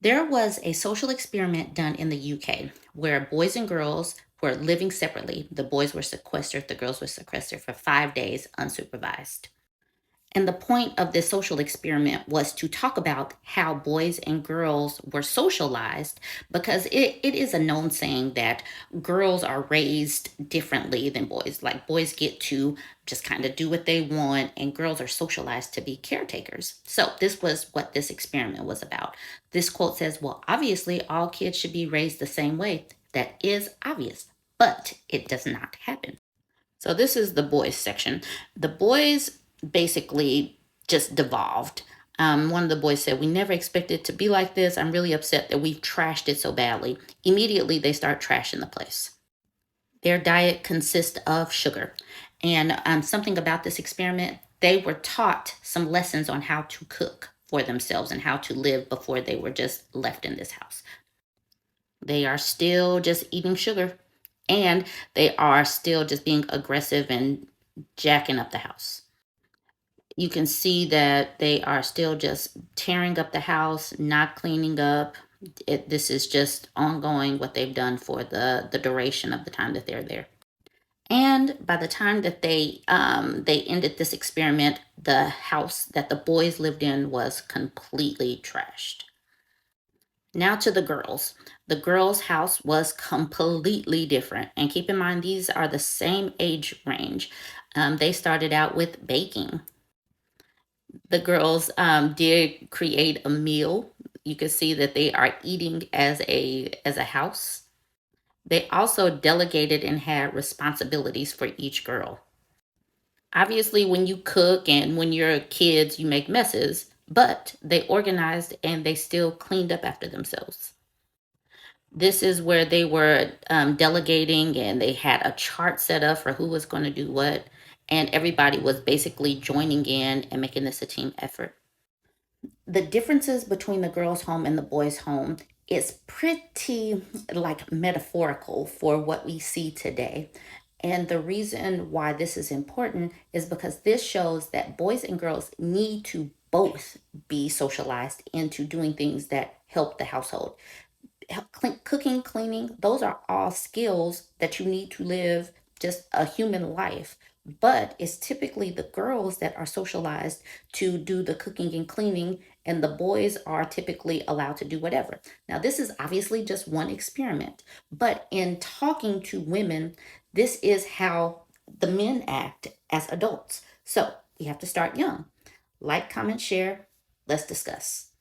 There was a social experiment done in the UK where boys and girls were living separately. The boys were sequestered, the girls were sequestered for 5 days unsupervised. And the point of this social experiment was to talk about how boys and girls were socialized because it is a known saying that girls are raised differently than boys. Like boys get to just kind of do what they want, and girls are socialized to be caretakers. So, this was what this experiment was about. This quote says, well, obviously, all kids should be raised the same way. That is obvious, but it does not happen. So this is the boys section. The boys basically just devolved. One of the boys said, "We never expected it to be like this. I'm really upset that we've trashed it so badly." Immediately, they start trashing the place. Their diet consists of sugar. And something about this experiment, they were taught some lessons on how to cook for themselves and how to live before they were just left in this house. They are still just eating sugar, and they are still just being aggressive and jacking up the house. You can see that they are still just tearing up the house, not cleaning up. This is just ongoing what they've done for the duration of the time that they're there. And by the time that they ended this experiment, the house that the boys lived in was completely trashed. Now to the girls. The girls' house was completely different. And keep in mind, these are the same age range. They started out with baking. The girls did create a meal. You can see that they are eating as a house. They also delegated and had responsibilities for each girl. Obviously, when you cook and when you're kids, you make messes, but they organized and they still cleaned up after themselves. This is where they were delegating, and they had a chart set up for who was going to do what. And everybody was basically joining in and making this a team effort. The differences between the girls' home and the boys' home is pretty like metaphorical for what we see today. And the reason why this is important is because this shows that boys and girls need to both be socialized into doing things that help the household. Cooking, cleaning, those are all skills that you need to live just a human life. But it's typically the girls that are socialized to do the cooking and cleaning, and the boys are typically allowed to do whatever. Now, this is obviously just one experiment, but in talking to women, this is how the men act as adults. So we have to start young. Like, comment, share. Let's discuss.